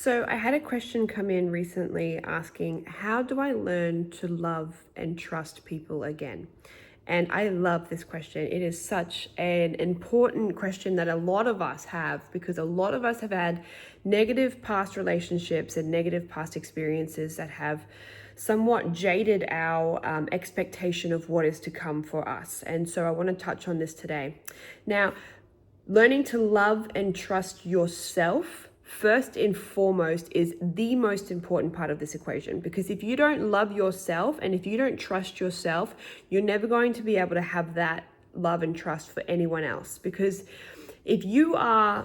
So I had a question come in recently asking, how do I learn to love and trust people again? And I love this question. It is such an important question that a lot of us have, because a lot of us have had negative past relationships and negative past experiences that have somewhat jaded our expectation of what is to come for us. And so I want to touch on this today. Now, learning to love and trust yourself first and foremost is the most important part of this equation, because if you don't love yourself and if you don't trust yourself, you're never going to be able to have that love and trust for anyone else. Because if you are,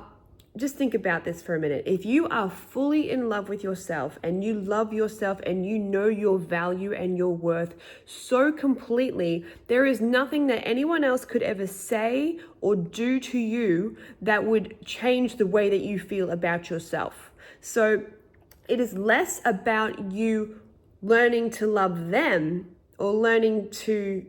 just think about this for a minute. If you are fully in love with yourself and you love yourself and you know your value and your worth so completely, there is nothing that anyone else could ever say or do to you that would change the way that you feel about yourself. So it is less about you learning to love them or learning to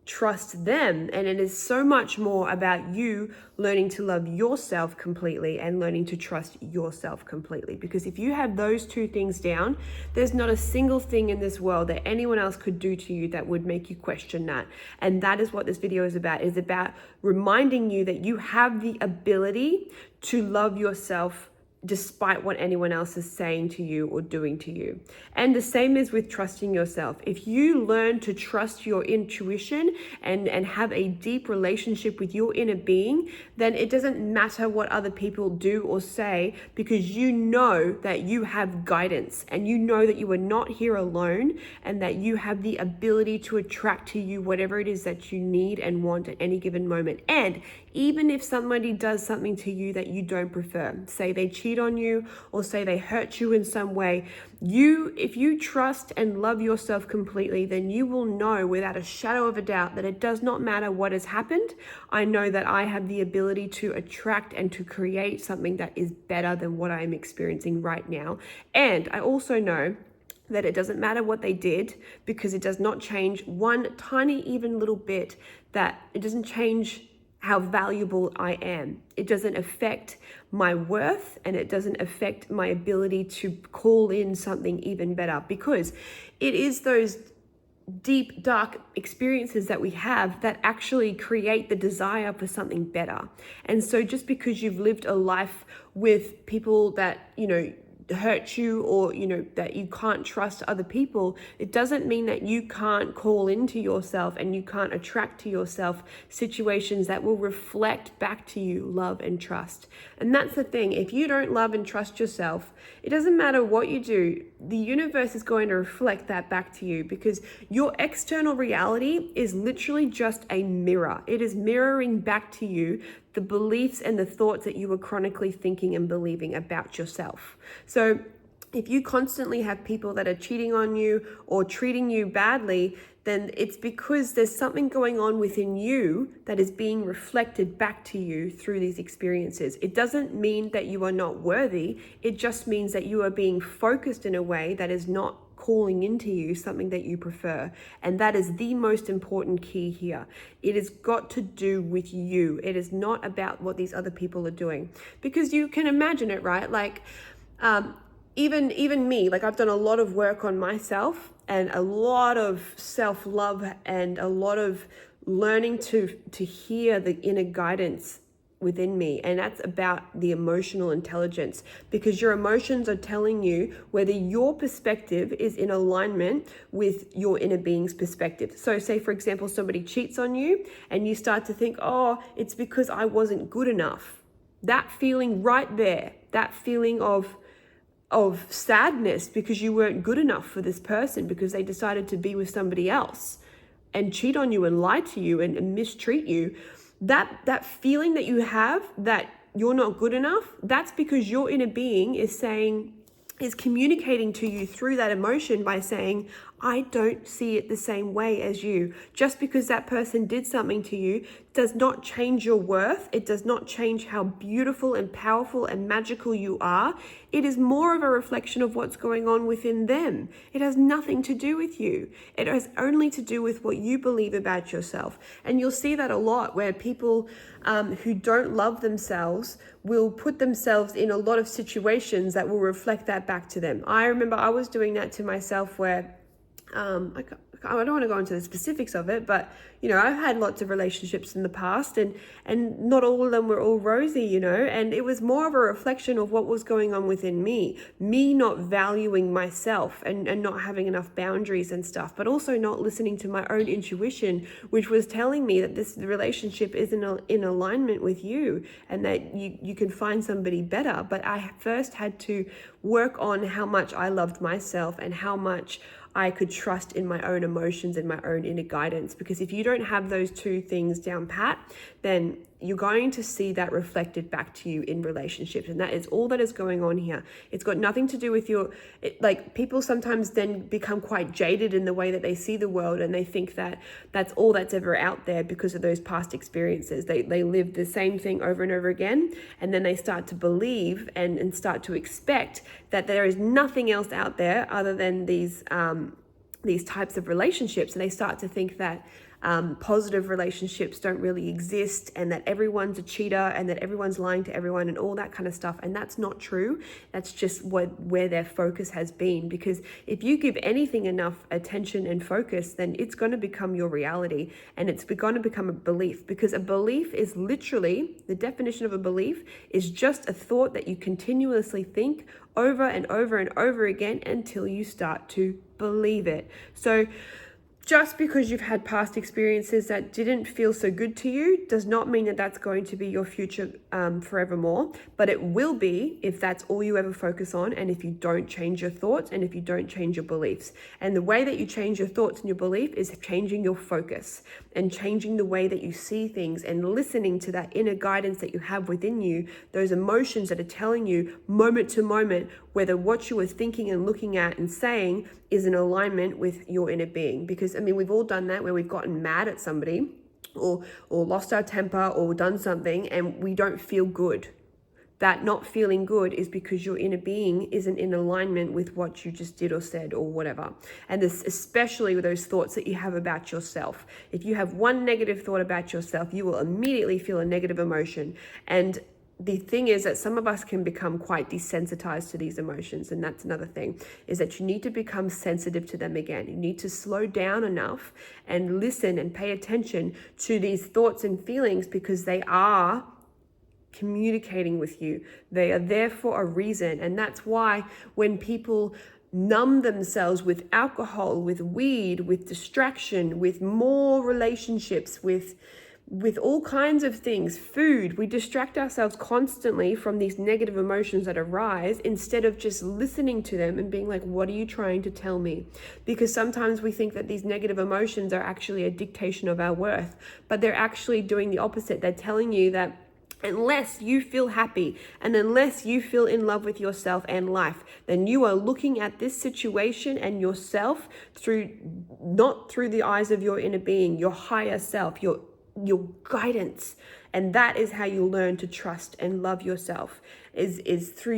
trust them, and it is so much more about you learning to love yourself completely and learning to trust yourself completely. Because if you have those two things down, there's not a single thing in this world that anyone else could do to you that would make you question that. And that is what this video is about reminding you that you have the ability to love yourself despite what anyone else is saying to you or doing to you. And the same is with trusting yourself. If you learn to trust your intuition and have a deep relationship with your inner being, then it doesn't matter what other people do or say, because you know that you have guidance and you know that you are not here alone, and that you have the ability to attract to you whatever it is that you need and want at any given moment. And even if somebody does something to you that you don't prefer, say they cheat on you or say they hurt you in some way, if you trust and love yourself completely, then you will know without a shadow of a doubt that it does not matter what has happened. I know that I have the ability to attract and to create something that is better than what I am experiencing right now. And I also know that it doesn't matter what they did, because it does not change one tiny even little bit, that it doesn't change how valuable I am. It doesn't affect my worth, and it doesn't affect my ability to call in something even better, because it is those deep, dark experiences that we have that actually create the desire for something better. And so just because you've lived a life with people that, hurt you, or that you can't trust other people, it doesn't mean that you can't call into yourself and you can't attract to yourself situations that will reflect back to you love and trust. And that's the thing. If you don't love and trust yourself, it doesn't matter what you do, the universe is going to reflect that back to you, because your external reality is literally just a mirror. It is mirroring back to you the beliefs and the thoughts that you were chronically thinking and believing about yourself. So if you constantly have people that are cheating on you or treating you badly, then it's because there's something going on within you that is being reflected back to you through these experiences. It doesn't mean that you are not worthy. It just means that you are being focused in a way that is not calling into you something that you prefer. And that is the most important key here. It has got to do with you. It is not about what these other people are doing, because you can imagine it, right? Like, even me, like I've done a lot of work on myself and a lot of self-love and a lot of learning to hear the inner guidance within me. And that's about the emotional intelligence, because your emotions are telling you whether your perspective is in alignment with your inner being's perspective. So say, for example, somebody cheats on you and you start to think, oh, it's because I wasn't good enough. That feeling right there, that feeling of sadness because you weren't good enough for this person, because they decided to be with somebody else and cheat on you and lie to you and mistreat you. That feeling that you have that you're not good enough, that's because your inner being is communicating to you through that emotion by saying, I don't see it the same way as you. Just because that person did something to you does not change your worth. It does not change how beautiful and powerful and magical you are. It is more of a reflection of what's going on within them. It has nothing to do with you. It has only to do with what you believe about yourself. And you'll see that a lot where people who don't love themselves will put themselves in a lot of situations that will reflect that back to them. I remember I was doing that to myself where I don't want to go into the specifics of it, but I've had lots of relationships in the past, and not all of them were all rosy, and it was more of a reflection of what was going on within me not valuing myself and not having enough boundaries and stuff, but also not listening to my own intuition, which was telling me that this relationship isn't in alignment with you and that you can find somebody better. But I first had to work on how much I loved myself and how much I could trust in my own emotions and my own inner guidance. Because if you don't have those two things down pat, then you're going to see that reflected back to you in relationships. And that is all that is going on here. It's got nothing to do with people sometimes then become quite jaded in the way that they see the world, and they think that that's all that's ever out there because of those past experiences. They live the same thing over and over again, and then they start to believe and start to expect that there is nothing else out there other than these types of relationships. And they start to think that positive relationships don't really exist, and that everyone's a cheater, and that everyone's lying to everyone, and all that kind of stuff. And that's not true. That's just where their focus has been. Because if you give anything enough attention and focus, then it's going to become your reality, and it's going to become a belief. Because a belief is literally, the definition of a belief is just a thought that you continuously think over and over and over again until you start to believe it. So just because you've had past experiences that didn't feel so good to you does not mean that that's going to be your future forevermore, but it will be if that's all you ever focus on, and if you don't change your thoughts, and if you don't change your beliefs. And the way that you change your thoughts and your belief is changing your focus and changing the way that you see things, and listening to that inner guidance that you have within you, those emotions that are telling you moment to moment whether what you were thinking and looking at and saying is in alignment with your inner being. Because we've all done that, where we've gotten mad at somebody or lost our temper or done something and we don't feel good. That not feeling good is because your inner being isn't in alignment with what you just did or said or whatever. And this, especially with those thoughts that you have about yourself. If you have one negative thought about yourself, you will immediately feel a negative emotion. And the thing is that some of us can become quite desensitized to these emotions. And that's another thing, is that you need to become sensitive to them again. You need to slow down enough and listen and pay attention to these thoughts and feelings, because they are communicating with you. They are there for a reason. And that's why when people numb themselves with alcohol, with weed, with distraction, with more relationships, with all kinds of things, food, we distract ourselves constantly from these negative emotions that arise, instead of just listening to them and being like, what are you trying to tell me? Because sometimes we think that these negative emotions are actually a dictation of our worth, but they're actually doing the opposite. They're telling you that unless you feel happy and unless you feel in love with yourself and life, then you are looking at this situation and yourself not through the eyes of your inner being, your higher self, your guidance. And that is how you learn to trust and love yourself, is through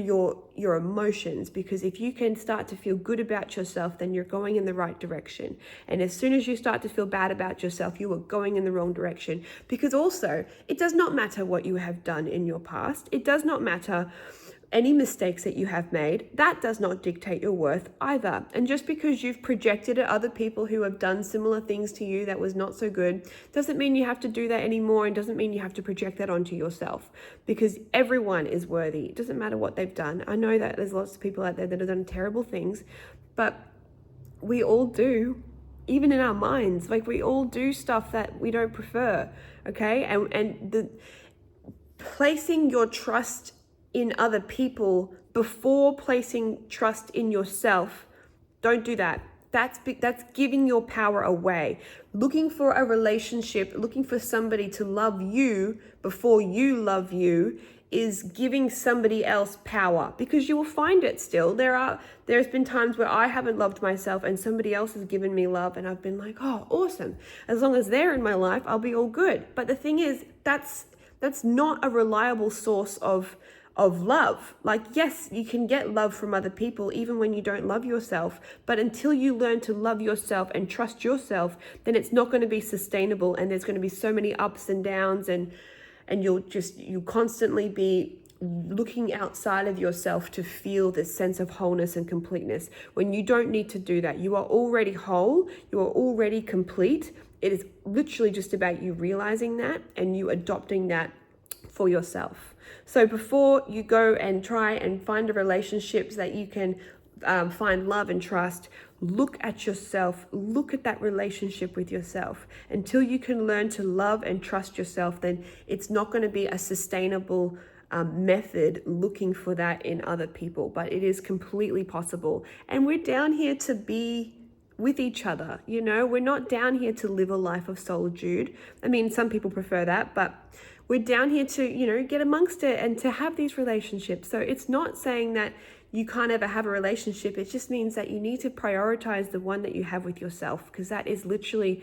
your emotions. Because if you can start to feel good about yourself, then you're going in the right direction. And as soon as you start to feel bad about yourself, you are going in the wrong direction. Because also, it does not matter what you have done in your past. It does not matter any mistakes that you have made. That does not dictate your worth either. And just because you've projected at other people who have done similar things to you that was not so good, doesn't mean you have to do that anymore, and doesn't mean you have to project that onto yourself, because everyone is worthy. It doesn't matter what they've done. I know that there's lots of people out there that have done terrible things, but we all do, even in our minds. Like, we all do stuff that we don't prefer, okay? And the placing your trust in other people before placing trust in yourself, don't do that. That's giving your power away. Looking for a relationship, looking for somebody to love you before you love you, is giving somebody else power, because you will find it still. There's been times where I haven't loved myself and somebody else has given me love, and I've been like, oh, awesome. As long as they're in my life, I'll be all good. But the thing is, that's not a reliable source of love. Like, yes, you can get love from other people even when you don't love yourself, but until you learn to love yourself and trust yourself, then it's not going to be sustainable, and there's going to be so many ups and downs, and you'll constantly be looking outside of yourself to feel this sense of wholeness and completeness, when you don't need to do that. You are already whole, you are already complete. It is literally just about you realizing that and you adopting that for yourself. So before you go and try and find a relationships that you can find love and trust, look at yourself, look at that relationship with yourself. Until you can learn to love and trust yourself, then it's not going to be a sustainable method looking for that in other people, but it is completely possible. And we're down here to be with each other, we're not down here to live a life of solitude. I mean, some people prefer that, but we're down here to, get amongst it and to have these relationships. So it's not saying that you can't ever have a relationship. It just means that you need to prioritize the one that you have with yourself, because that is literally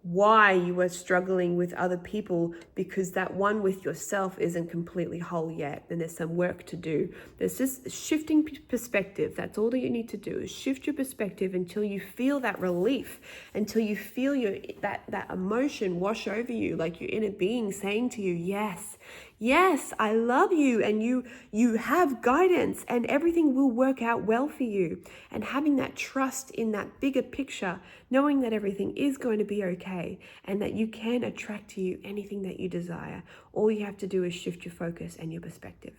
why you are struggling with other people, because that one with yourself isn't completely whole yet, and there's some work to do. There's just shifting perspective. That's all that you need to do, is shift your perspective until you feel that relief, until you feel that emotion wash over you, like your inner being saying to you, yes, I love you, and you have guidance, and everything will work out well for you. And having that trust in that bigger picture, knowing that everything is going to be okay, and that you can attract to you anything that you desire. All you have to do is shift your focus and your perspective.